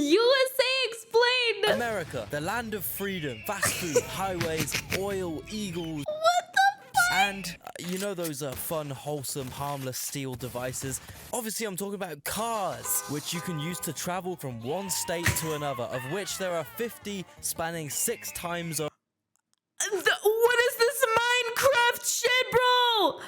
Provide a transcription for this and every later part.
USA explained. America, the land of freedom, fast food, highways, oil, eagles. What the fuck? And you know those fun, wholesome, harmless steel devices? Obviously, I'm talking about cars, which you can use to travel from one state to another, of which there are 50 spanning 6 times over. What is this Minecraft shit, bro?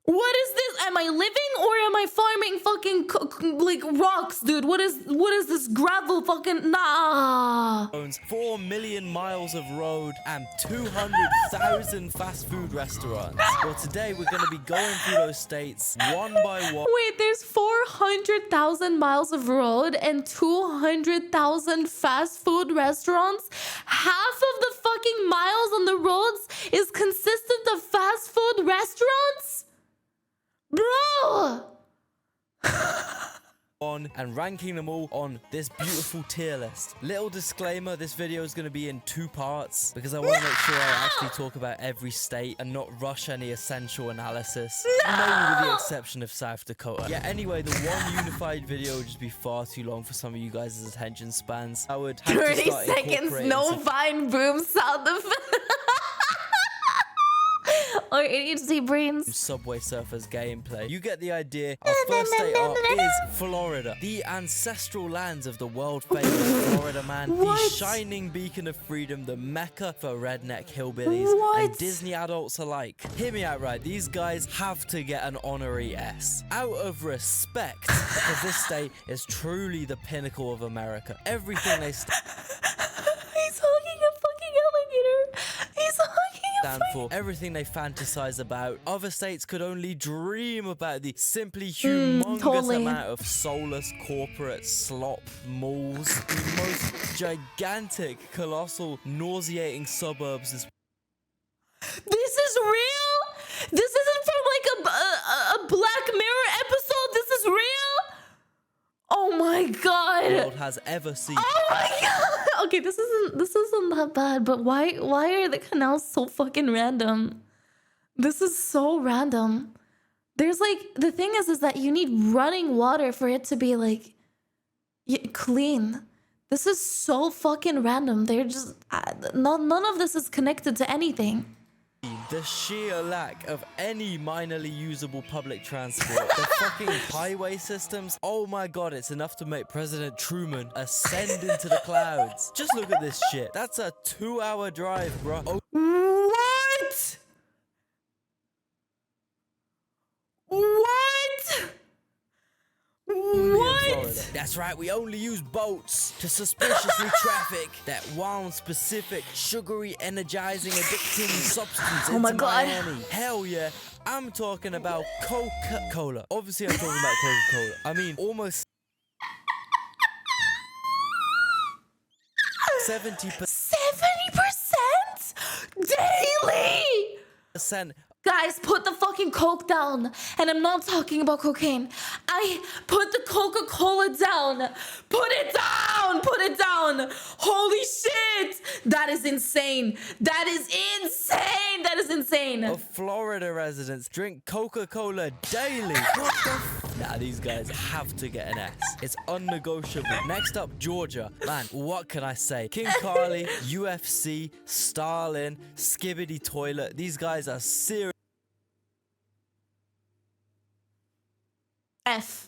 What is this? Am I living or am I farming fucking like rocks, dude? What is this gravel fucking nah? 4 million miles of road and 200,000 fast food restaurants. Well, today we're going to be going through those states one by one. Wait, there's 400,000 miles of road and 200,000 fast food restaurants. Half of the fucking miles on the roads is consistent of fast food restaurants? Bro! And ranking them all on this beautiful tier list. Little disclaimer, this video is going to be in 2 parts because I want to make sure I actually talk about every state and not rush any essential analysis. Maybe with the exception of South Dakota. Yeah, anyway, the one unified video would just be far too long for some of you guys' attention spans. I would have 30 to start seconds, no vine boom sound effect. Or ADHD brains. Subway Surfers gameplay. You get the idea. Our first state up is Florida, the ancestral lands of the world famous Florida man, the shining beacon of freedom, the mecca for redneck hillbillies and Disney adults alike. Hear me out right, these guys have to get an honorary S. Out of respect, because this state is truly the pinnacle of America. Everything they He's hugging a fucking alligator. He's hugging stand for, everything they fantasize about. Other states could only dream about the simply humongous amount of soulless corporate slop malls, the most gigantic, colossal, nauseating suburbs. This is real? This isn't from like a Black Mirror episode? This is real? Oh my god. The world has ever seen. Oh my god. Okay, this isn't that bad, but why are the canals so fucking random? This is so random. There's like, the thing is that you need running water for it to be like clean. This is so fucking random. They're just none of this is connected to anything. The sheer lack of any minorly usable public transport. The fucking highway systems. Oh my god, it's enough to make President Truman ascend into the clouds. Just look at this shit. That's a 2-hour drive, bro. Oh. What? What? What? That's right, we only use boats to suspiciously traffic that one specific sugary, energizing, addicting substance into Miami. Hell yeah, I'm talking about Coca-Cola. Obviously, I'm talking about Coca-Cola. I mean, almost 70% daily. Guys, put the fucking Coke down. And I'm not talking about cocaine. I put the Coca-Cola down. Put it down. Put it down. Holy shit. That is insane. That is insane. That is insane. Florida residents drink Coca-Cola daily. What the Nah, these guys have to get an S. It's unnegotiable. Next up, Georgia. Man, what can I say? King Carly, UFC, Stalin, Skibbity Toilet. These guys are serious. F.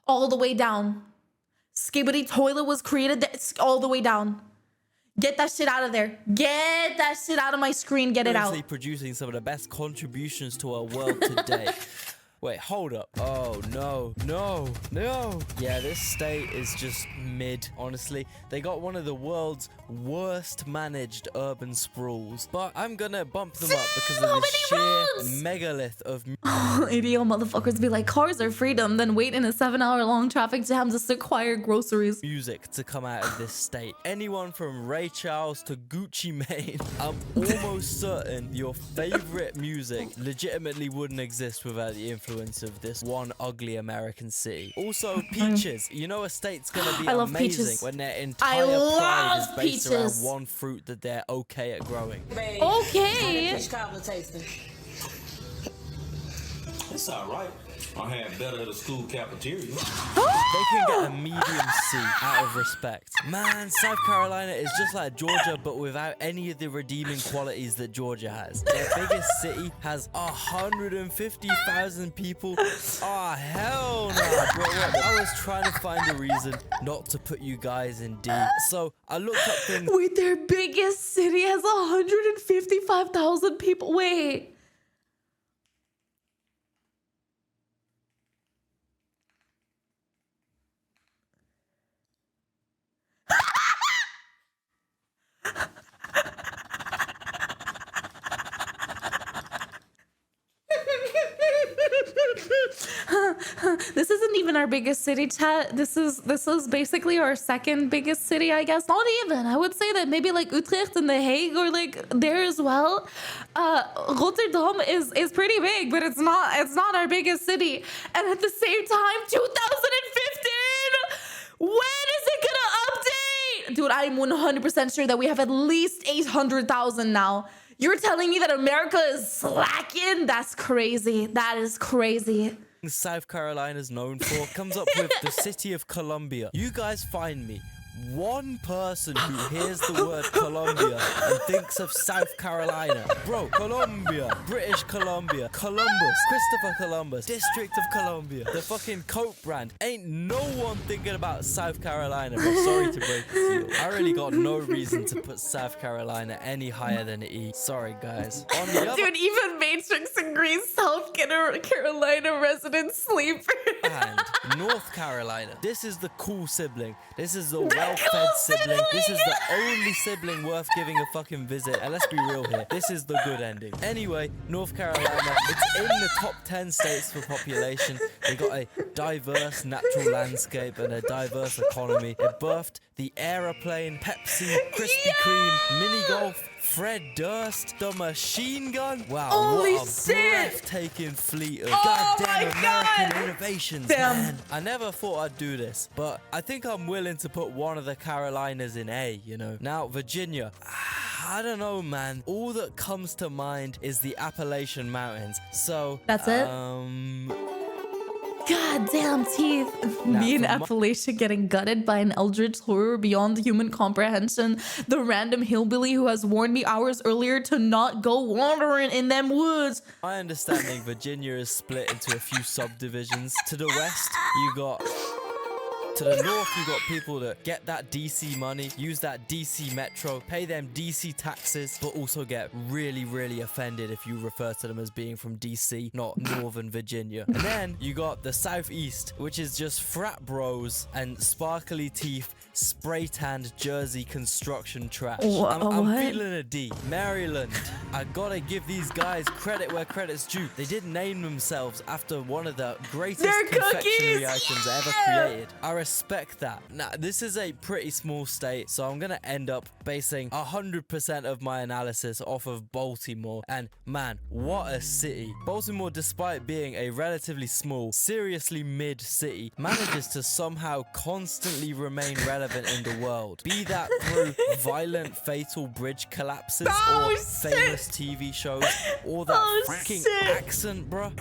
All the way down. Skibbity Toilet was created. That's all the way down. Get that shit out of there. Get that shit out of my screen. Get it out. Producing some of the best contributions to our world today. Wait, hold up. Oh, no. Yeah, this state is just mid, honestly. They got one of the world's worst managed urban sprawls. But I'm gonna bump them up because of the sheer megalith of... ADO motherfuckers be like, cars are freedom, then wait in a 7-hour-long traffic jam just to acquire groceries. Music to come out of this state. Anyone from Ray Charles to Gucci Mane, I'm almost certain your favorite music legitimately wouldn't exist without the influence of this one ugly American city. Also, peaches. You know a state's gonna be amazing when their entire pride is based around one fruit that they're okay at growing. Okay. It's alright. I had better at the school cafeteria. They can get a medium C out of respect. Man, South Carolina is just like Georgia, but without any of the redeeming qualities that Georgia has. Their biggest city has 150,000 people. Oh, hell no, bro. I was trying to find a reason not to put you guys in D. So I looked up things. Wait, their biggest city has 155,000 people. Wait. This isn't even our biggest city, chat. This is basically our second biggest city, I guess. Not even. I would say that maybe like Utrecht and The Hague or like there as well. Rotterdam is pretty big, but it's not our biggest city. And at the same time, 2015. When is it gonna update? Dude, I'm 100% sure that we have at least 800,000 now. You're telling me that America is slacking? That's crazy. That is crazy. South Carolina's known for comes up with the city of Columbia. You guys find me one person who hears the word Columbia and thinks of South Carolina. Bro, Columbia, British Columbia, Columbus, Christopher Columbus, District of Columbia, the fucking Coke brand. Ain't no one thinking about South Carolina, but sorry to break it to you. I really got no reason to put South Carolina any higher than E. Sorry, guys. On the other Dude, even Matrix agrees South Carolina residents sleep. and North Carolina. This is the cool sibling. This is the well-fed sibling. This is the only sibling worth giving a fucking visit. And let's be real here. This is the good ending. Anyway, North Carolina, it's in the top 10 states for population. They got a diverse natural landscape and a diverse economy. It birthed the aeroplane, Pepsi, Krispy Kreme, mini golf, Fred Durst, the machine gun. Wow, Holy what a shit. breathtaking fleet of goddamn American innovations, Damn. man. I never thought I'd do this, but I think I'm willing to put one of the Carolinas in A, you know. Now, Virginia. I don't know, man. All that comes to mind is the Appalachian Mountains. So That's it? God damn teeth. Me in Appalachia getting gutted by an eldritch horror beyond human comprehension. The random hillbilly who has warned me hours earlier to not go wandering in them woods. My understanding, Virginia is split into a few subdivisions. To the west, you got... To the north, you got people that get that DC money, use that DC metro, pay them DC taxes, but also get really, really offended if you refer to them as being from DC, not Northern Virginia. And then you got the southeast, which is just frat bros and sparkly teeth, spray tanned Jersey construction trash. I'm feeling a D. Maryland. I gotta give these guys credit where credit's due. They did name themselves after one of the greatest confectionery items ever created. I respect that. Now, this is a pretty small state, so I'm gonna end up basing 100% of my analysis off of Baltimore. And man, what a city. Baltimore, despite being a relatively small, seriously mid city, manages to somehow constantly remain relevant in the world. Be that through violent, fatal bridge collapses, or famous TV shows, or that freaking accent, bruh.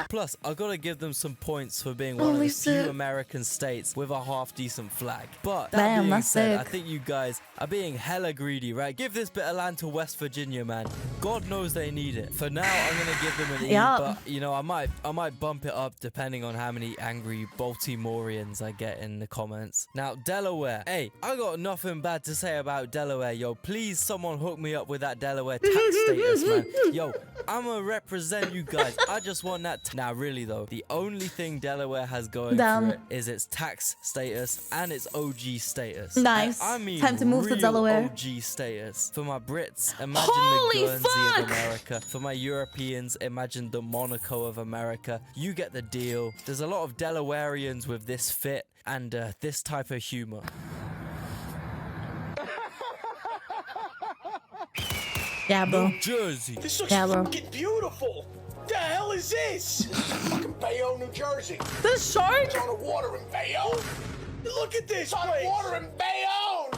Plus, I gotta give them some points for being one of the few American states with a half-decent flag. But that being said, I think you guys are being hella greedy, right? Give this bit of land to West Virginia, man. God knows they need it. For now, I'm gonna give them an E, but you know, I might bump it up depending on how many angry Baltimoreans I get in the comments. Now, Delaware. Hey, I got nothing bad to say about Delaware, yo. Please, someone hook me up with that Delaware tax status, man. Yo, I'ma represent you guys. I just want that. Now, really though, the only thing Delaware has going for it is its tax status and its OG status. Nice. I mean, time to move to Delaware. OG status. For my Brits, imagine the Guernsey of America. For my Europeans, imagine the Monaco of America. You get the deal. There's a lot of Delawareans with this fit and this type of humor. Yeah, bro. New Jersey. This looks fucking beautiful. The hell is this? Fucking Bayonne, New Jersey. The shark? It's on the water in Bayonne. Look at this. It's on the water in Bayonne.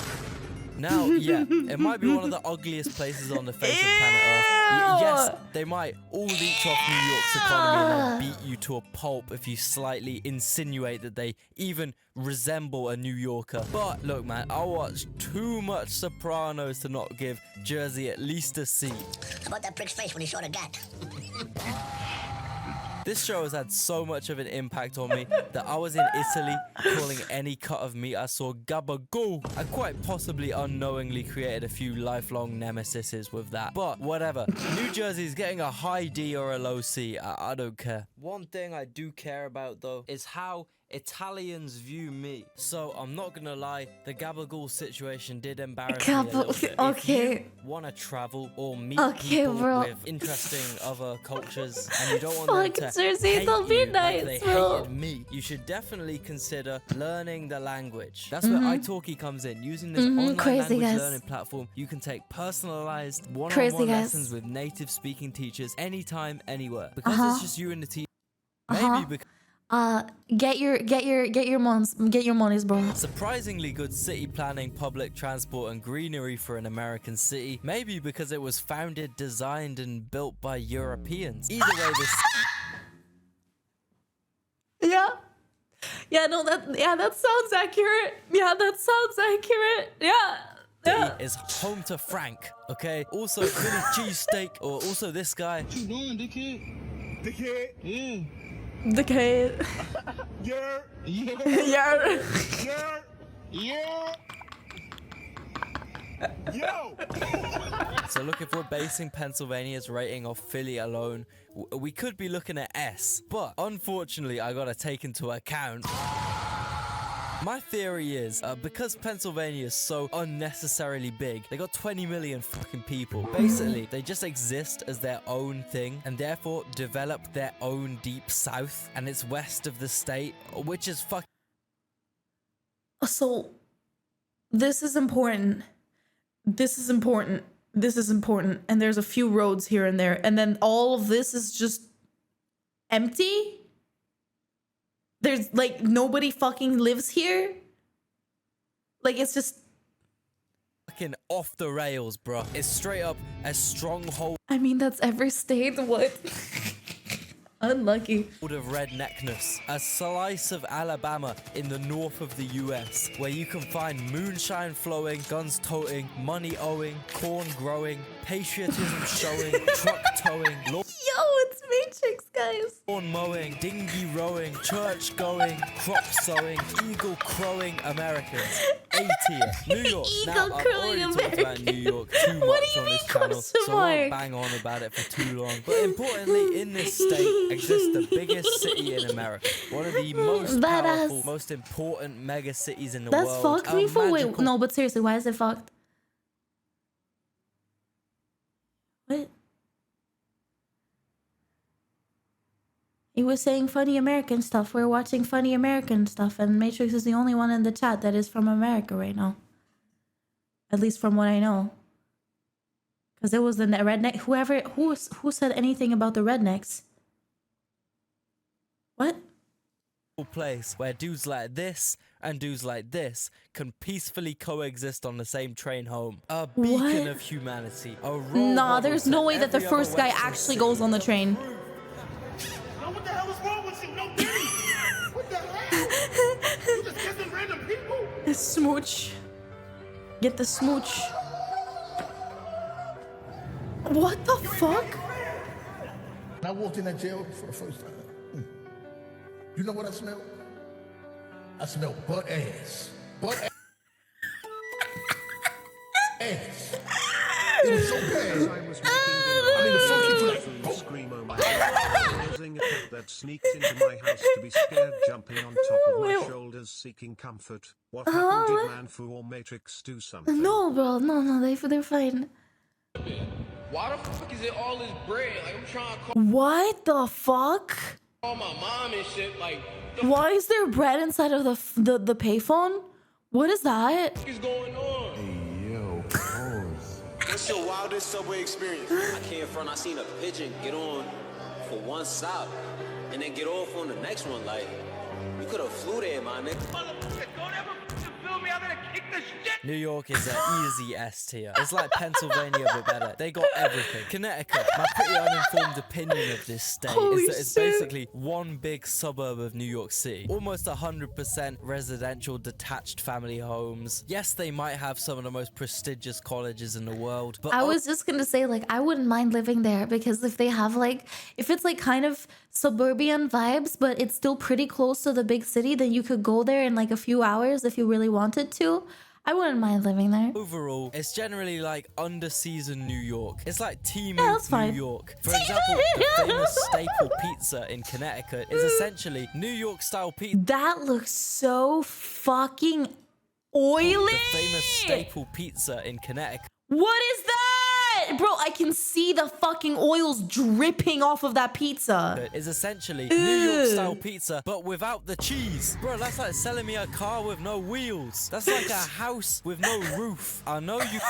Now, yeah, it might be one of the ugliest places on the face of planet Earth. Yes, they might all leech off New York's economy and then beat you to a pulp if you slightly insinuate that they even resemble a New Yorker. But look, man, I watched too much Sopranos to not give Jersey at least a C. How about that prick's face when he shot a gat? This show has had so much of an impact on me that I was in Italy calling any cut of meat I saw gabagoo. I quite possibly unknowingly created a few lifelong nemesises with that. But whatever. New Jersey's getting a high D or a low C. I don't care. One thing I do care about though is how Italians view me. So I'm not gonna lie, the gabagool situation did embarrass me a little bit. Okay. If you want to travel or meet people with interesting other cultures and you don't want them to Jersey, hate don't be you nice, like they bro. hated me, you should definitely consider learning the language. That's where italki comes in. Using this online language learning platform, you can take personalized one-on-one lessons with native speaking teachers anytime, anywhere. Because it's just you and the teacher. Maybe because get your monies, bro. surprisingly good city planning, public transport, and greenery for an American city. Maybe because it was founded, designed, and built by Europeans. Either way, this that sounds accurate. Yeah, that sounds accurate. Yeah. is home to Frank. Okay. Also, Philly cheesesteak, or also this guy. What you doing, dickhead? Dickhead. Yeah. The kid. Yeah. Yeah. Yeah. Yeah. Yo. So look, if we're basing Pennsylvania's rating off Philly alone, we could be looking at S. But unfortunately, I gotta take into account. My theory is, because Pennsylvania is so unnecessarily big, they got 20 million fucking people. Basically, they just exist as their own thing and therefore develop their own deep south, and it's west of the state, which is fucking... So, this is important. This is important. This is important. And there's a few roads here and there. And then all of this is just empty? There's like nobody fucking lives here? Like it's just fucking off the rails, bro. It's straight up a stronghold. I mean, that's every state. What? Unlucky. Of redneckness, a slice of Alabama in the north of the US, where you can find moonshine flowing, guns toting, money owing, corn growing, patriotism showing, truck towing, Yo, it's Matrix, guys. lawn mowing, dinghy rowing, church going, crop sowing, eagle crowing Americans. A tier. New York. Now, I've already talked about New York too much on this channel, so I won't bang on about it for too long. But importantly, in this state exists the biggest city in America. One of the most powerful, most important mega cities in the world. That's fucked me for wait. No, but seriously, why is it fucked? What? He was saying funny American stuff. We're watching funny American stuff, and Matrix is the only one in the chat that is from America right now. At least from what I know. Because it was the redneck. Who said anything about the rednecks? What? Place where dudes like this and dudes like this can peacefully coexist on the same train home. A beacon of humanity. A role nah, there's no way that the every first other guy Western actually city. goes on the train. What the hell is wrong with you? No pity. What the hell? You just kissing random people? The smooch. Get the smooch. What the fuck? I walked in that jail for the first time. You know what I smelled? I smelled butt ass. Butt ass. Ass. It was so bad. I mean, the funky Causing a cat that sneaked into my house to be scared, jumping on top of my shoulders, seeking comfort. What happened? Did Mifuyu or Matrix do something? No, bro. No. They're fine. Why the fuck is it all this bread? Like, I'm trying to call What the fuck? my mom and shit. Like, Why is there bread inside of the payphone? What is that? what is going on? What's your wildest subway experience? I came from, I seen a pigeon get on for one stop and then get off on the next one. Like, you could have flew there, my nigga. Motherfucker, don't ever feel me. I'm gonna kick the shit New York is an easy S tier. It's like Pennsylvania but better. They got everything. Connecticut, my pretty uninformed opinion of this state is that it's basically one big suburb of New York City. Almost 100% residential detached family homes. Yes, they might have some of the most prestigious colleges in the world, but I was just gonna say, like, I wouldn't mind living there because if they have like, if it's like kind of suburban vibes, but it's still pretty close to the big city, then you could go there in like a few hours if you really wanted to. I wouldn't mind living there. overall, it's generally like under-seasoned New York. It's like Team that's New fine. York. For example, the famous staple pizza in Connecticut is essentially New York-style pizza. That looks so fucking oily. The famous staple pizza in Connecticut What is that? Bro, I can see the fucking oils dripping off of that pizza. is essentially New York-style pizza, but without the cheese. Bro, that's like selling me a car with no wheels. That's like a house with no roof. I know you...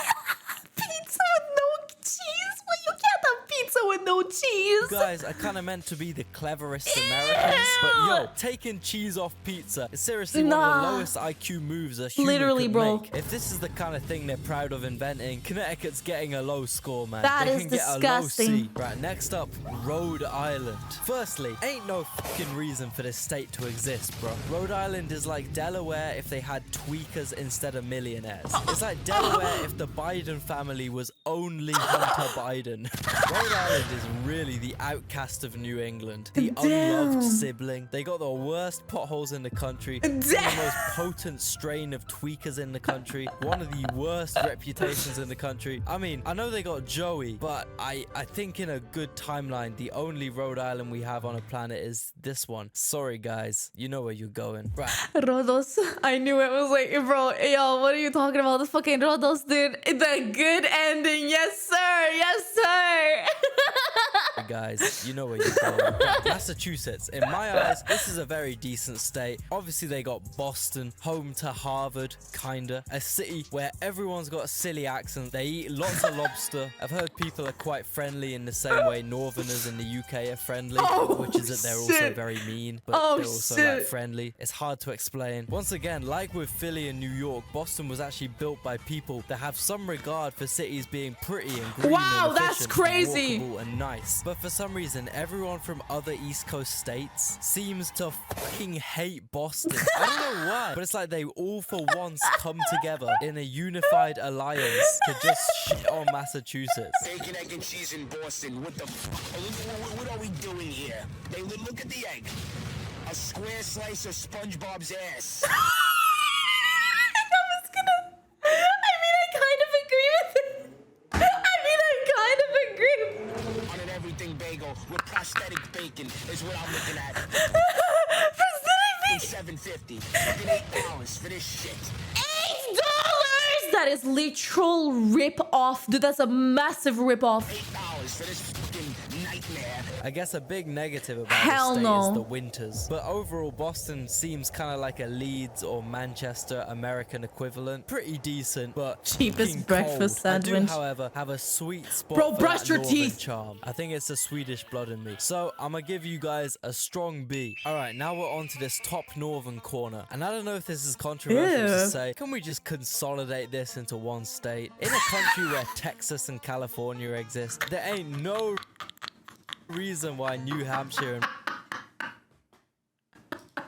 Pizza with no cheese? Well, you can't have pizza with no cheese. Guys, I kind of meant to be the cleverest Americans, but yo, taking cheese off pizza is seriously one of the lowest IQ moves a human Literally, could bro. make. If this is the kind of thing they're proud of inventing, Connecticut's getting a low score, man. That they is can get a low disgusting. C. Right, next up, Rhode Island. Firstly, ain't no fucking reason for this state to exist, bro. Rhode Island is like Delaware if they had tweakers instead of millionaires. It's like Delaware if the Biden family was only Hunter Biden. Rhode Island is really the outcast of New England, the unloved sibling. They got the worst potholes in the country, one of the most potent strain of tweakers in the country, one of the worst reputations in the country. I mean, I know they got Joey, but I think in a good timeline, the only Rhode Island we have on a planet is this one. Sorry, guys. You know where you're going. Right. Rhodos. I knew it was like, bro, yo, what are you talking about? The fucking Rhodos, dude. The good ending. Yes, sir. Yes, sir. Guys, you know where you're going. Massachusetts, in my eyes, this is a very decent state. Obviously, they got Boston, home to Harvard, kinda. A city where everyone's got a silly accent. They eat lots of lobster. I've heard people are quite friendly in the same way Northerners in the UK are friendly, which is that they're also very mean, but they're also like friendly. It's hard to explain. Once again, like with Philly and New York, Boston was actually built by people that have some regard for cities being pretty and green and that's crazy. and walkable and nice. But for some reason, everyone from other East Coast states seems to fucking hate Boston. I don't know why, but it's like they all for once come together in a unified alliance to just shit on Massachusetts. Bacon, egg, and cheese in Boston. What the what are we doing here? Hey, look at the egg. A square slice of SpongeBob's ass. On an everything bagel with prosthetic bacon is what I'm looking at. $7.50. $8 for this shit. $8? That is literal rip off, dude. That's a massive rip off. $8 for this fucking nightmare. I guess a big negative about the state is the winters. But overall, Boston seems kind of like a Leeds or Manchester American equivalent. Pretty decent, but cheapest breakfast sandwich. I do, however, have a sweet spot for brush that your northern teeth. charm. I think it's the Swedish blood in me. So I'm gonna give you guys a strong B. All right, now we're on to this top northern corner. And I don't know if this is controversial to say. Can we just consolidate this into one state? In a country where Texas and California exist, there ain't no reason why New Hampshire and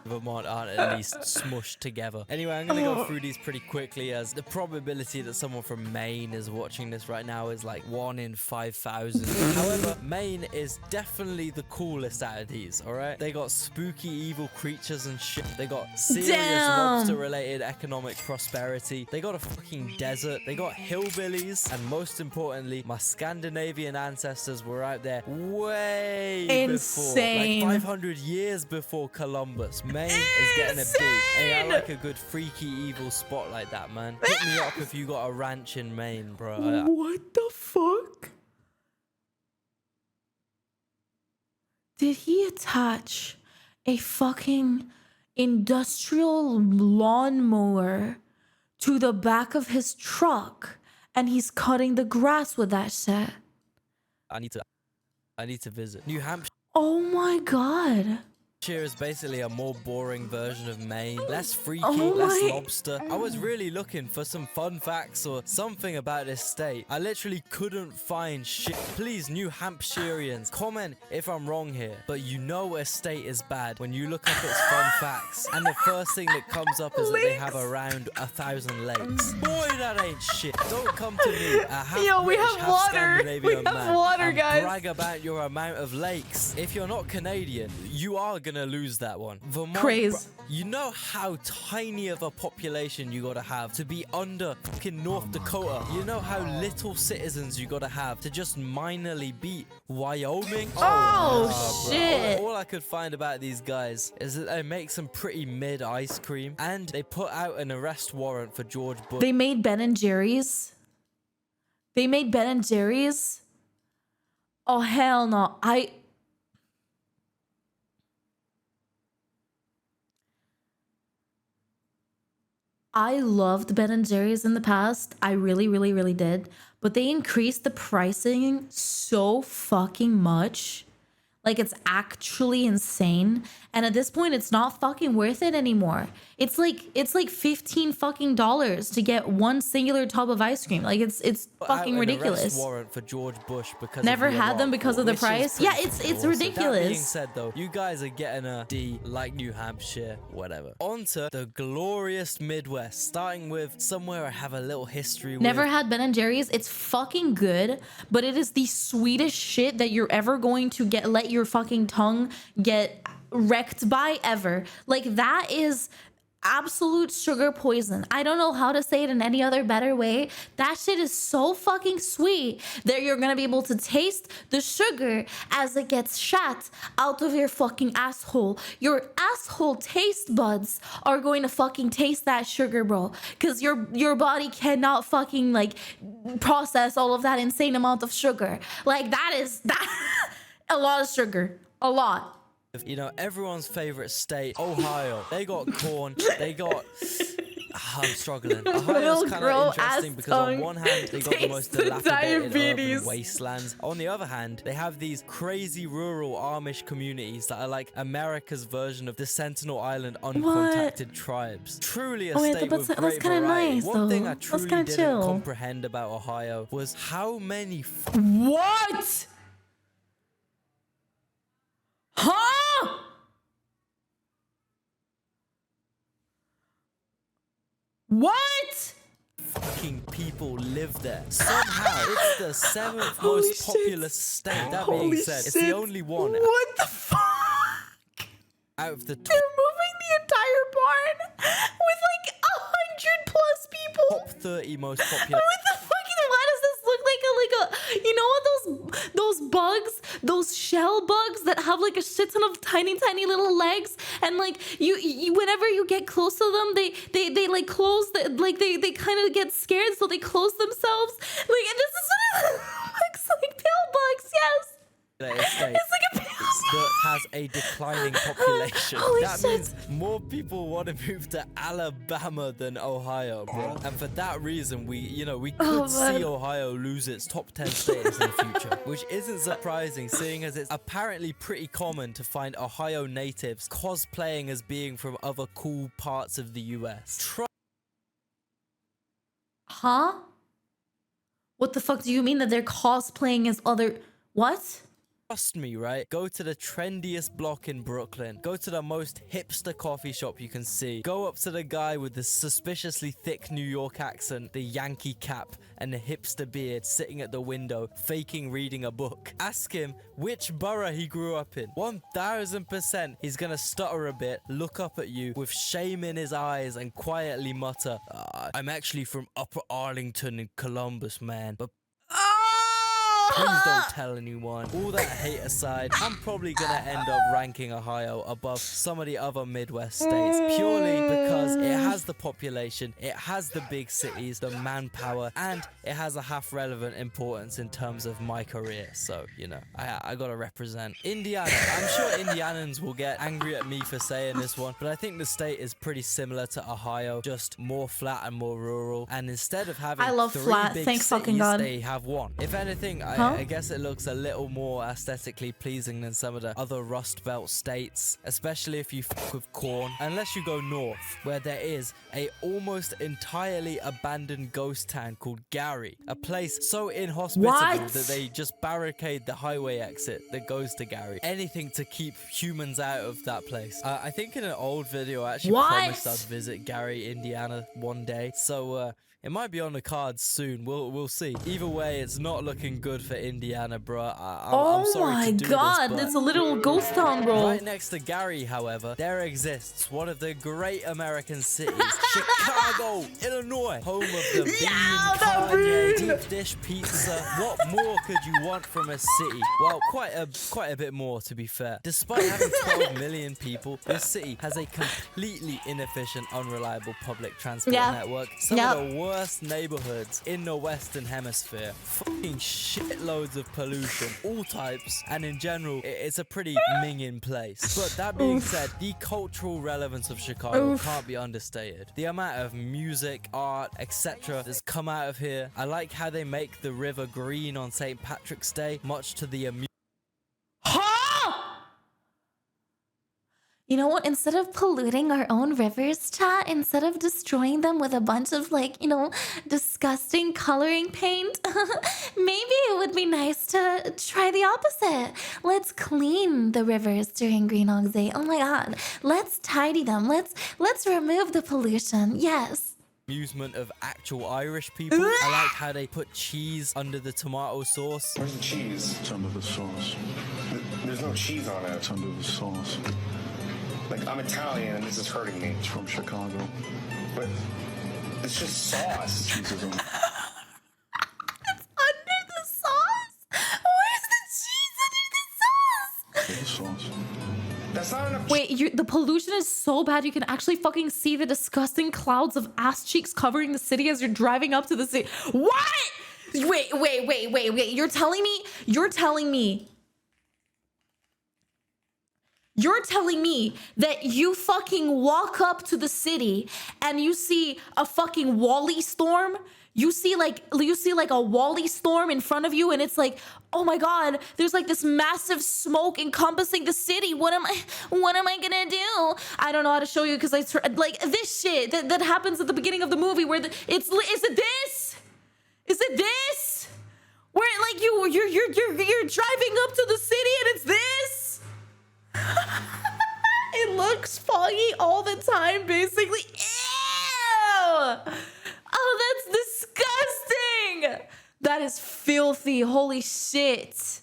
Vermont aren't at least smushed together. Anyway, I'm gonna go through these pretty quickly, as the probability that someone from Maine is watching this right now is like 1 in 5,000. However, Maine is definitely the coolest out of these, alright? They got spooky evil creatures and shit. They got serious lobster related economic prosperity. They got a fucking desert. They got hillbillies. And most importantly, my Scandinavian ancestors were out there way before. Like 500 years before Columbus. Maine is getting a B. Hey, I like a good freaky evil spot like that, man. Hit me up if you got a ranch in Maine, bro. What the fuck? Did he attach a fucking industrial lawnmower to the back of his truck and he's cutting the grass with that shit? I need to visit New Hampshire. Oh my god. Hampshire is basically a more boring version of Maine. Less freaky, Oh less my- lobster. I was really looking for some fun facts or something about this state. I literally couldn't find shit. Please, New Hampshireans, comment if I'm wrong here. But you know a state is bad when you look up its fun facts. And the first thing that comes up is that they have around 1,000 lakes. Boy, that ain't shit. Don't come to me, a half Yo, we British, have half water. Scandinavian We have man, water, and guys. brag about your amount of lakes. If you're not Canadian, you are gonna lose that one. Vermont, Craze. you know how tiny of a population you gotta have to be under fucking North Dakota? You know how little citizens you gotta have to just minorly beat Wyoming? Oh, nah, bro. shit. All I could find about these guys is that they make some pretty mid ice cream and they put out an arrest warrant for George Bush. They made Ben and Jerry's. They made Ben and Jerry's. Oh, hell no. I loved Ben and Jerry's in the past. I really, really, really did. But they increased the pricing so fucking much. Like, it's actually insane. And at this point, it's not fucking worth it anymore. It's like 15 fucking dollars to get one singular tub of ice cream. Like, it's fucking An ridiculous. arrest warrant for George Bush because Never of the had Iraq them because War, of the which is price. pretty Yeah, it's fucking awesome. ridiculous. That being said, though, you guys are getting a D like New Hampshire, whatever. On to the glorious Midwest, starting with somewhere I have a little history with. Never had Ben and Jerry's. It's fucking good, but it is the sweetest shit that you're ever going to let your fucking tongue get wrecked by ever. Like, that is absolute sugar poison. I don't know how to say it in any other better way. That shit is so fucking sweet that you're gonna be able to taste the sugar as it gets shot out of your fucking asshole. Your asshole taste buds are going to fucking taste that sugar, bro, because your body cannot fucking like process all of that insane amount of sugar. Like, that is a lot of sugar. A lot. You know, everyone's favorite state, Ohio. They got corn. They got... I'm struggling. Ohio's kind of interesting because on one hand, they got the most dilapidated urban wastelands. On the other hand, they have these crazy rural Amish communities that are like America's version of the Sentinel Island uncontacted tribes. Truly a state with great variety. One thing I truly didn't comprehend about Ohio was how many... What? Huh? What? Fucking people live there. Somehow, it's the 7th most populous state. That being said, it's the only one. What the fuck? Out of the They're moving the entire barn with like 100 plus people. top 30 most popular. What the fucking? Why does this look like a you know what those bugs, those shell bugs that have like a shit ton of tiny little legs, and like you whenever you get close to them, they like close they kind of get scared, so they close themselves. Like, and this is what it looks like. Pale bugs, yes. It's like a pale that has a declining population. Holy that shit. means more people want to move to Alabama than Ohio, bro. And for that reason, we could see Ohio lose its top 10 status in the future, which isn't surprising, seeing as it's apparently pretty common to find Ohio natives cosplaying as being from other cool parts of the US. Huh? What the fuck do you mean that they're cosplaying as other... What? Trust me, right? Go to the trendiest block in Brooklyn. Go to the most hipster coffee shop you can see. Go up to the guy with the suspiciously thick New York accent, the Yankee cap, and the hipster beard sitting at the window, faking reading a book. Ask him which borough he grew up in. 1000% he's gonna stutter a bit, look up at you with shame in his eyes, and quietly mutter, I'm actually from Upper Arlington in Columbus, man. But please don't tell anyone. All that hate aside, I'm probably gonna end up ranking Ohio above some of the other Midwest states purely because it has the population, it has the big cities, the manpower, and it has a half relevant importance in terms of my career. So, you know, I gotta represent Indiana. I'm sure Indianans will get angry at me for saying this one, but I think the state is pretty similar to Ohio, just more flat and more rural. And instead of having I love three flat, big thank cities, fucking God. they have one. If anything, I guess it looks a little more aesthetically pleasing than some of the other Rust Belt states, especially if you fuck with corn. Unless you go north, where there is a almost entirely abandoned ghost town called Gary, a place so inhospitable that they just barricade the highway exit that goes to Gary. Anything to keep humans out of that place. I think in an old video I actually promised I'd visit Gary, Indiana one day, so it might be on the cards soon. We'll see. Either way, it's not looking good for Indiana, bro. I'm sorry to do this, but it's a little ghost town, bro. right next to Gary, however, there exists one of the great American cities, Chicago, Illinois, home of the bean, Kanye, deep dish pizza. What more could you want from a city? Well, quite a bit more, to be fair. Despite having 12 million people, this city has a completely inefficient, unreliable public transport network. Some of the worst neighborhoods in the Western Hemisphere. Fucking shitloads of pollution, all types, and in general, it's a pretty minging place. But that being said, the cultural relevance of Chicago can't be understated. The amount of music, art, etc. that's come out of here. I like how they make the river green on St. Patrick's Day, much to the amusement. You know what? Instead of polluting our own rivers, chat, instead of destroying them with a bunch of, like, you know, disgusting coloring paint, maybe it would be nice to try the opposite. Let's clean the rivers during Groundhog Day. Oh my God. Let's tidy them. Let's remove the pollution. Yes. Amusement of actual Irish people. I like how they put cheese under the tomato sauce. Where's the cheese? It's under the sauce. There's no cheese on it. It's under the sauce. Like, I'm Italian and this is hurting me. It's from Chicago. But it's just sauce. Cheese is on. It's under the sauce? Where's the cheese under the sauce? The sauce. That's not enough. Wait, the pollution is so bad you can actually fucking see the disgusting clouds of ass cheeks covering the city as you're driving up to the city. What? Wait. You're telling me that you fucking walk up to the city and you see a fucking Wall-E storm? You see like a Wall-E storm in front of you, and it's like, oh my God, there's like this massive smoke encompassing the city. What am I gonna do? I don't know how to show you because like this shit that happens at the beginning of the movie where is it this? Where like you're driving up to the city and it's this? It looks foggy all the time, basically. Ew! Oh, that's disgusting. That is filthy. Holy shit.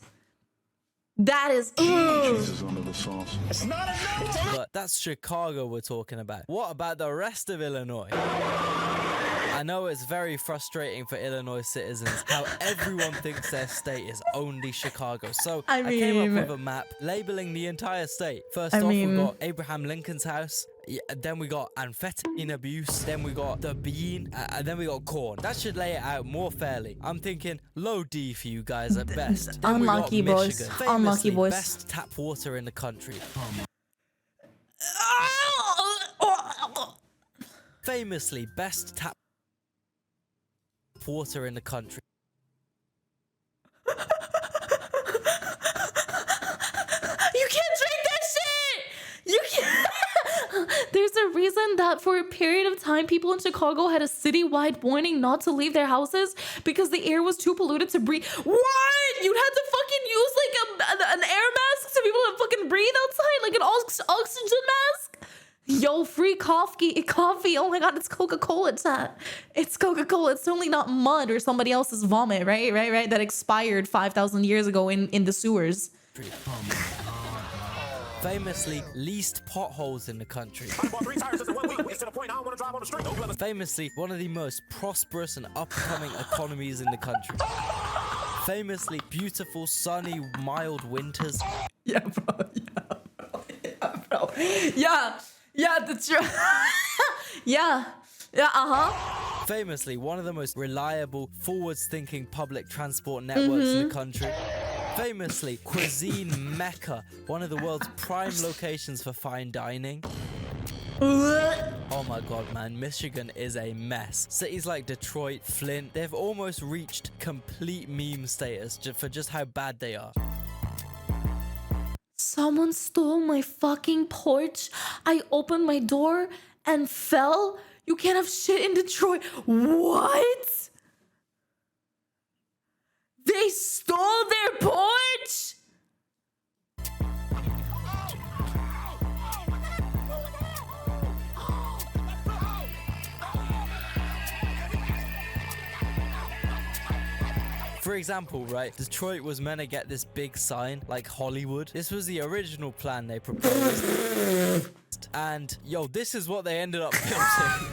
That is. Cheese is under the sauce. It's not enough. But that's Chicago we're talking about. What about the rest of Illinois? I know it's very frustrating for Illinois citizens how everyone thinks their state is only Chicago. So I came up with a map labeling the entire state. First off, we've got Abraham Lincoln's house. Then we got amphetamine abuse. Then we got the bean. And then we got corn. That should lay it out more fairly. I'm thinking low D for you guys at best. Then unlucky boys. Michigan, Unlucky boys. Best tap water in the country. Famously best tap water in the country. You can't drink that shit! You can't! There's a reason that for a period of time, people in Chicago had a citywide warning not to leave their houses because the air was too polluted to breathe. What? You'd have to fucking use like an air mask so people would fucking breathe outside? Like an oxygen mask? Yo, free coffee. Oh my God, it's Coca-Cola, chat. It's Coca-Cola. It's totally not mud or somebody else's vomit, right? That expired 5,000 years ago in the sewers. Famously least potholes in the country. Famously one of the most prosperous and upcoming economies in the country. Famously beautiful, sunny, mild winters. Yeah, bro. Yeah, that's true. Yeah, Famously, one of the most reliable, forward-thinking public transport networks in the country. Famously, cuisine mecca, one of the world's prime locations for fine dining. Oh my god, man, Michigan is a mess. Cities like Detroit, Flint, they've almost reached complete meme status for just how bad they are. Someone stole my fucking porch. I opened my door and fell. You can't have shit in Detroit. What? They stole their porch? For example, right, Detroit was meant to get this big sign like Hollywood. This was the original plan they proposed. And yo, this is what they ended up building.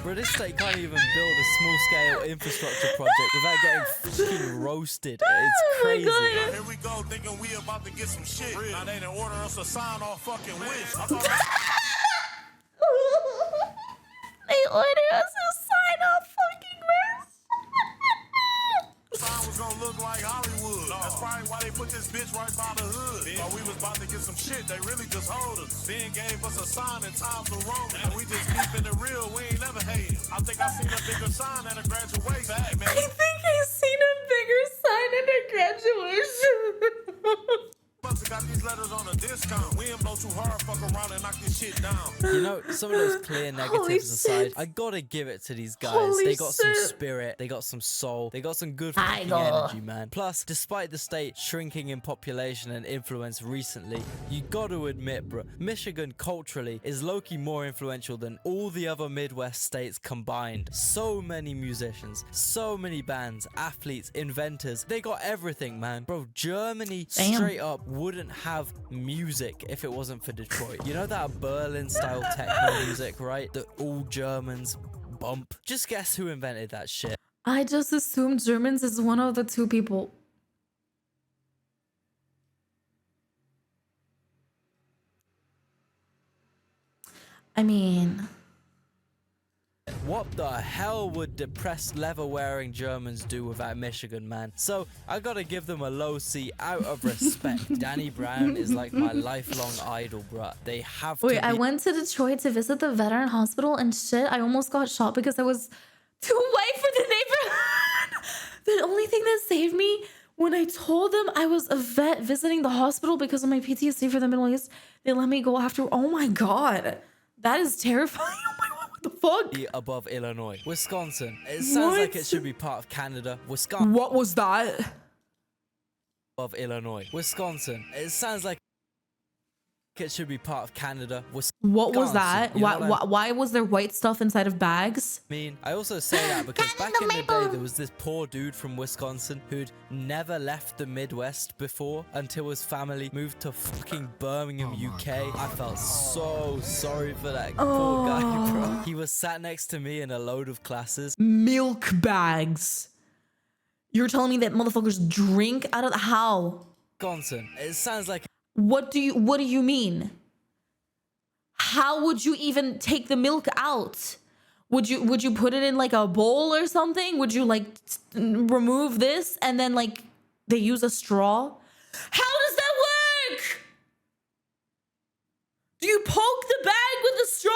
Bro, this state can't even build a small-scale infrastructure project without getting fucking roasted. It's crazy. Now here we go, thinking we about to get some shit. Now they done order us a sign off fucking wish. They ordered us a sign off fucking wish. Sign was gonna look like Hollywood. No. That's probably why they put this bitch right by the hood. While we was about to get some shit, they really just hold us. Then gave us a sign in times of Rome. And we just keeping it real, we ain't never hated. I think I seen a bigger sign at a graduation. Man. I think I seen a bigger sign at a graduation. Got these letters on a discount. We ain't blow too hard, fuck around and knock this shit down. You know, some of those clear negatives aside, I gotta give it to these guys. They got some spirit, they got some soul, they got some good fucking energy, man. Plus, despite the state shrinking in population and influence recently, you gotta admit, bro, Michigan culturally is low-key more influential than all the other Midwest states combined. So many musicians, so many bands, athletes, inventors, they got everything, man. Bro, Germany straight up wouldn't have music if it wasn't for Detroit. You know that Berlin style techno music, right? That all Germans bump. Just guess who invented that shit. I just assumed Germans is one of the two people. I mean, what the hell would depressed leather-wearing Germans do without Michigan, man? So I gotta give them a low C out of respect. Danny Brown is like my lifelong idol, bruh. They have to wait, I went to Detroit to visit the veteran hospital and shit. I almost got shot because I was too white for the neighborhood. The only thing that saved me when I told them I was a vet visiting the hospital because of my PTSD for the Middle East, they let me go after. Oh my God. That is terrifying. Oh my God. What the fuck? Above Illinois. Wisconsin. It sounds like it should be part of Canada. Wisconsin. What was that? Above Illinois. Wisconsin. It sounds like it should be part of Canada. What was that? Why was there white stuff inside of bags? I mean, I also say that because back in the day, there was this poor dude from Wisconsin who'd never left the Midwest before until his family moved to fucking Birmingham, UK. I felt so sorry for that poor guy, bro. He was sat next to me in a load of classes. Milk bags. You're telling me that motherfuckers drink out of how? Wisconsin. It sounds like. What do you mean? How would you even take the milk out? Would you put it in like a bowl or something? Would you like remove this and then like they use a straw? How does that work? Do you poke the bag with a straw?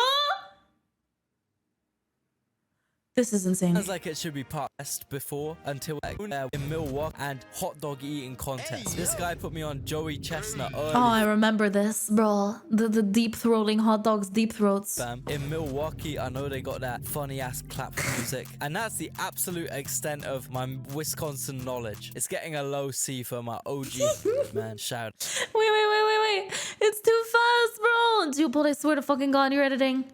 This is insane. Sounds like it should be passed before until in Milwaukee and hot dog eating contest. This guy put me on Joey Chestnut early. Oh, I remember this, bro. The deep throating hot dogs, deep throats. In Milwaukee, I know they got that funny ass clap music, and that's the absolute extent of my Wisconsin knowledge. It's getting a low C for my OG man. Shout. Wait. It's too fast, bro. Dude, I swear to fucking God, you're editing.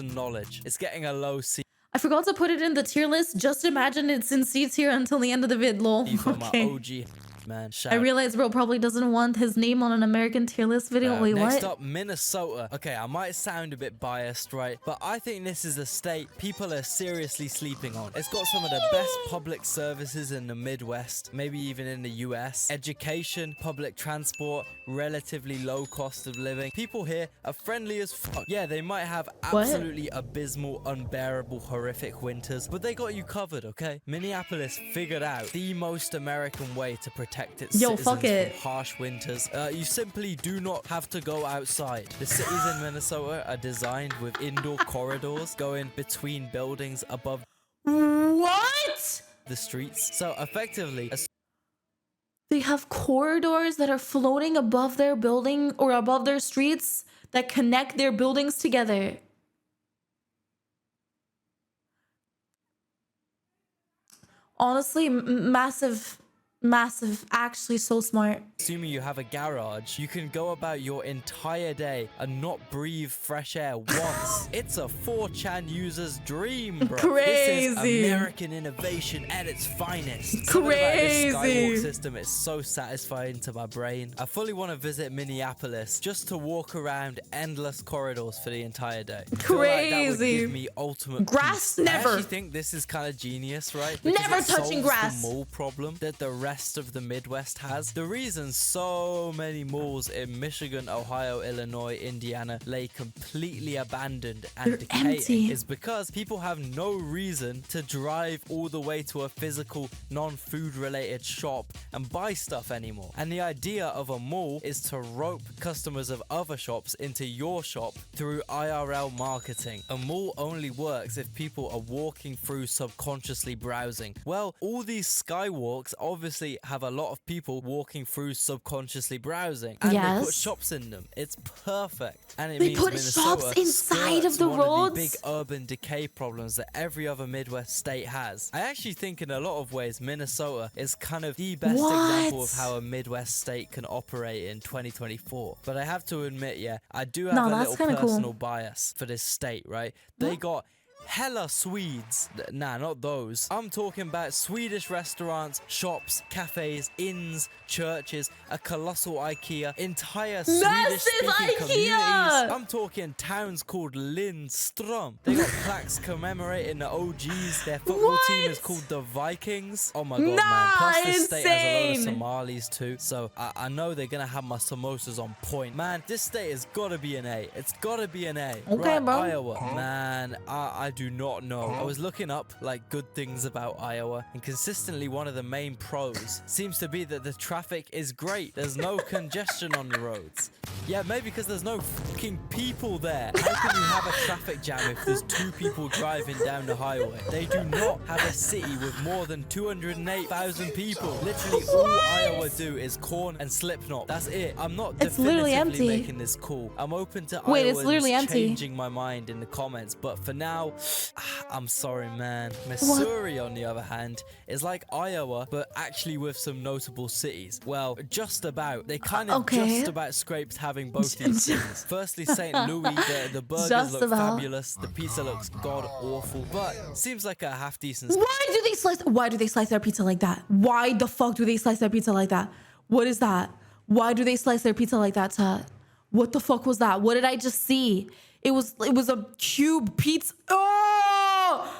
Knowledge. It's getting a low C. I forgot to put it in the tier list. Just imagine it's in C tier until the end of the vid, lol. Okay. My OG man. I realize bro probably doesn't want his name on an American tier list video. Wait, next what? up, Minnesota. Okay, I might sound a bit biased, right? But I think this is a state people are seriously sleeping on. It's got some of the best public services in the Midwest, maybe even in the US. Education, public transport, relatively low cost of living. People here are friendly as fuck. Yeah, they might have absolutely abysmal, unbearable, horrific winters, but they got you covered, okay? Minneapolis figured out the most American way to protect protect its Yo, citizens fuck it. from harsh winters. You simply do not have to go outside. The cities in Minnesota are designed with indoor corridors going between buildings above What? the streets. So effectively, They have corridors that are floating above their building or above their streets that connect their buildings together. Honestly, massive, actually so smart. assuming you have a garage, you can go about your entire day and not breathe fresh air once. It's a 4chan user's dream, bro. Crazy. This is American innovation at its finest. Crazy. Something about this skywalk system is so satisfying to my brain. I fully want to visit Minneapolis just to walk around endless corridors for the entire day. I feel like that would give me ultimate grass. peace. Never. I actually think this is kind of genius, right? Because Never it touching solves grass. the mall problem that the rest of the Midwest has. The reason so many malls in Michigan, Ohio, Illinois, Indiana lay completely abandoned and They're decaying empty. is because people have no reason to drive all the way to a physical non-food related shop and buy stuff anymore. And the idea of a mall is to rope customers of other shops into your shop through IRL marketing. A mall only works if people are walking through subconsciously browsing. Well, all these skywalks obviously have a lot of people walking through subconsciously browsing, and they put Yes. shops in them. It's perfect. And it They means put Minnesota shops inside of skirts the one roads? of the big urban decay problems that every other Midwest state has. I actually think in a lot of ways Minnesota is kind of the best example of how a Midwest state can operate in 2024. But I have to admit, yeah, I do have a that's little kinda cool. personal bias for this state, right? They got hella Swedes. Nah, not those. I'm talking about Swedish restaurants, shops, cafes, inns, churches, a colossal IKEA, entire Swedish-speaking communities. IKEA! I'm talking towns called Lindström. They got plaques commemorating the OGs. Their football team is called the Vikings. Oh my god, man. Plus this state has a load of Somalis too. So I know they're gonna have my samosas on point. Man, this state has gotta be an A. It's gotta be an A. Okay, Right, bro. Iowa. Man, I do not know. I was looking up like good things about Iowa, and consistently one of the main pros seems to be that the traffic is great. There's no congestion on the roads. Yeah, maybe because there's no fucking people there. How can you have a traffic jam if there's 2 people driving down the highway? They do not have a city with more than 208,000 people. Literally all Iowa do is corn and Slipknot. That's it. I'm not It's literally definitively empty. making this cool. I'm open to Wait, it's Iowans literally empty. changing my mind in the comments, but for now, I'm sorry, man. Missouri, on the other hand, is like Iowa, but actually with some notable cities. Well, just about. They kind of just about scraped having both these things. Firstly, St. Louis, the burgers Just look about. fabulous. The pizza looks god awful, but seems like a half decent. Why do they slice their pizza like that? Why the fuck do they slice their pizza like that? What is that? Why do they slice their pizza like that, Tat? What the fuck was that? What did I just see? It was a cube pizza. Oh!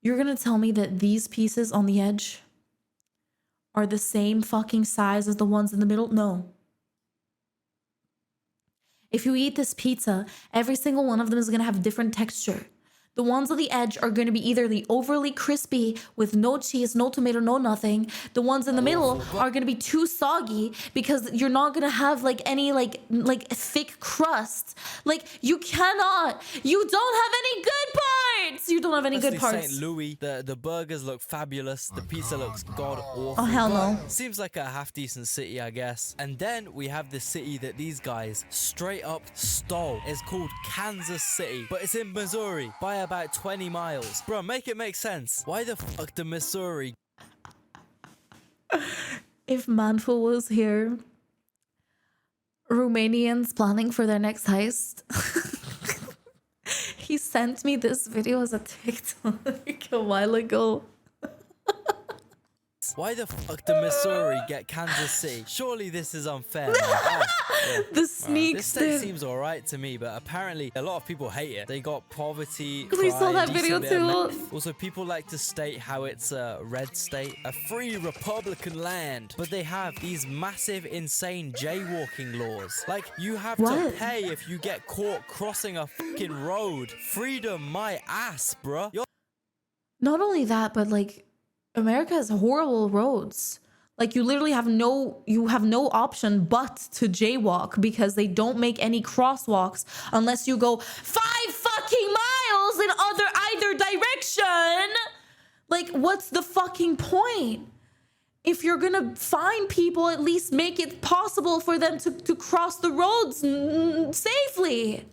You're gonna tell me that these pieces on the edge are the same fucking size as the ones in the middle? No. If you eat this pizza, every single one of them is gonna have a different texture. The ones on the edge are going to be either the overly crispy with no cheese, no tomato, no nothing. The ones in the middle are going to be too soggy because you're not going to have like any like thick crust. Like you don't have any good parts. You don't have any good parts. St. Louis, the burgers look fabulous. The pizza looks god awful. Oh, hell but no. Seems like a half decent city, I guess. And then we have the city that these guys straight up stole. It's called Kansas City, but it's in Missouri by about 20 miles. Bro, make it make sense. Why the fuck the Missouri? If Manful was here, Romanians planning for their next heist. He sent me this video as a TikTok a while ago. rights. Why the fuck did Missouri get Kansas City? Surely this is unfair. The sneaks. This state seems alright to me, but apparently a lot of people hate it. They got poverty. We saw that video too. Also, people like to state how it's a red state, a free Republican land, but they have these massive, insane jaywalking laws. Like, you have to pay if you get caught crossing a fucking road. Freedom, my ass, bruh. Not only that, but like, America has horrible roads. Like, you literally have no option but to jaywalk because they don't make any crosswalks unless you go 5 fucking miles in either direction. Like, what's the fucking point? If you're gonna fine people, at least make it possible for them to cross the roads safely.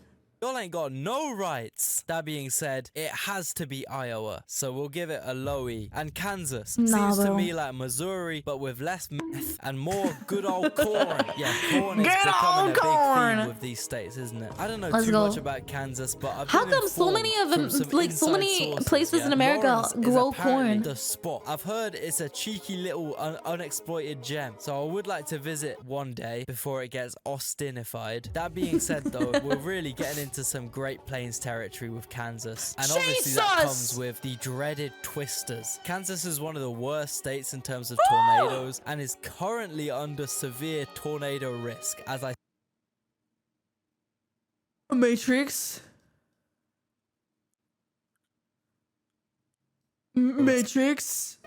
Y'all ain't got no rights. That being said, it has to be Iowa, so we'll give it a low E. And Kansas seems to me like Missouri, but with less meth and more good old corn. Yeah, corn is becoming a big theme with these states, isn't it? I don't know too much about Kansas, but I've How come so many of them, like so many places in America grow corn? The spot. I've heard it's a cheeky little unexploited gem, so I would like to visit one day before it gets Austinified. That being said, though, we're really getting into some Great Plains territory with Kansas, and obviously that comes with the dreaded twisters. Kansas is one of the worst states in terms of tornadoes and is currently under severe tornado risk. As I Matrix.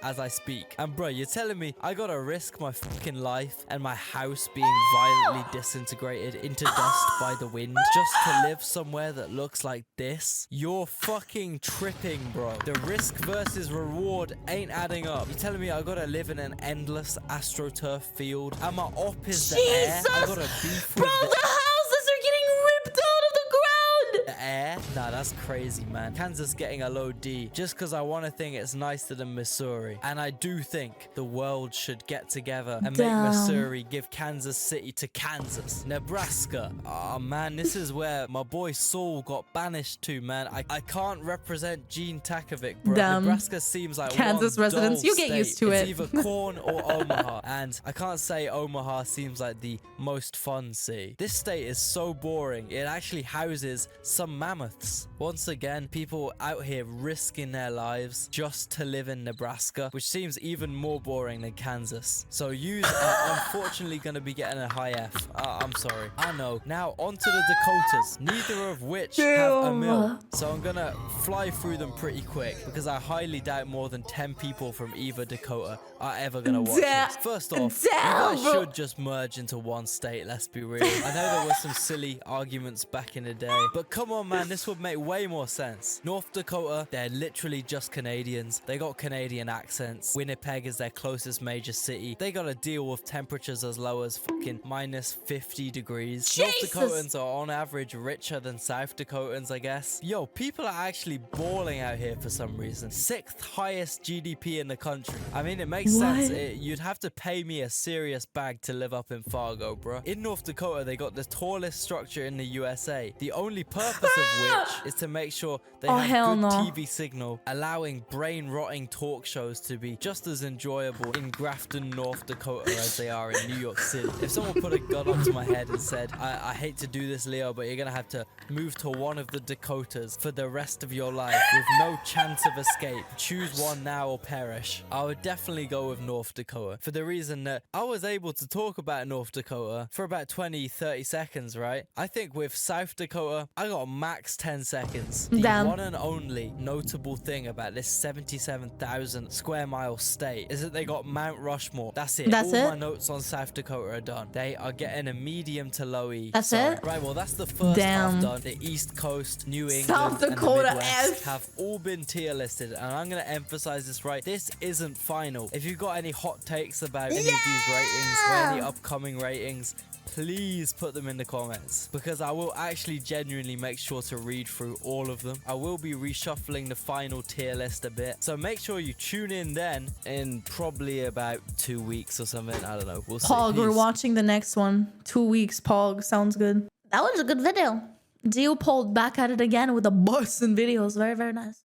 As I speak. And bro, you're telling me I gotta risk my fucking life and my house being violently disintegrated into dust by the wind just to live somewhere that looks like this? You're fucking tripping, bro. The risk versus reward ain't adding up. You're telling me I gotta live in an endless astroturf field and my op is the air? I gotta beef with the houses are getting ripped out of the ground! The air? Nah, that's crazy, man. Kansas getting a low D just because I want to think it's nicer than Missouri. And I do think the world should get together and make Missouri give Kansas City to Kansas. Nebraska. Oh, man, this is where my boy Saul got banished to, man. I can't represent Gene Takovic, bro. Nebraska seems like Kansas residents, you get used to it. It's either Corn or Omaha. And I can't say Omaha seems like the most fun city. This state is so boring. It actually houses some mammoths. Once again, people out here risking their lives just to live in Nebraska, which seems even more boring than Kansas. So you are unfortunately going to be getting a high F. I'm sorry. I know. Now onto the Dakotas, neither of which have a mill. So I'm going to fly through them pretty quick because I highly doubt more than 10 people from either Dakota are ever going to watch this. First off, you guys should just merge into one state, let's be real. I know there were some silly arguments back in the day, but come on, man, this would make way more sense. North Dakota, they're literally just Canadians. They got Canadian accents. Winnipeg is their closest major city. They got to deal with temperatures as low as fucking minus 50 degrees. North Dakotans are on average richer than South Dakotans, I guess. Yo, people are actually balling out here for some reason. 6th highest GDP in the country. I mean, it makes sense. You'd have to pay me a serious bag to live up in Fargo, bro. In North Dakota, they got the tallest structure in the USA. The only purpose of which is to make sure they have good TV signal, allowing brain-rotting talk shows to be just as enjoyable in Grafton, North Dakota as they are in New York City. If someone put a gun up to my head and said, I hate to do this, Leo, but you're gonna have to move to one of the Dakotas for the rest of your life with no chance of escape, choose one now or perish, I would definitely go with North Dakota for the reason that I was able to talk about North Dakota for about 20-30 seconds, right? I think with South Dakota, I got max 10 seconds. The one and only notable thing about this 77,000 square mile state is that they got Mount Rushmore. That's it. All my notes on South Dakota are done. They are getting a medium to low E. That's it? Right, well, that's the first half done. The East Coast, New England, South Dakota, and the Midwest have all been tier listed, and I'm going to emphasize this, right? This isn't final. If you've got any hot takes about any of these ratings or any upcoming ratings, please put them in the comments because I will actually genuinely make sure to read through all of them. I will be reshuffling the final tier list a bit, so make sure you tune in then in probably about 2 weeks or something. I don't know. We'll see. Pog, we're watching the next one. 2 weeks, Pog. Sounds good. That was a good video. Geo pulled back at it again with the busting videos. Very, very nice.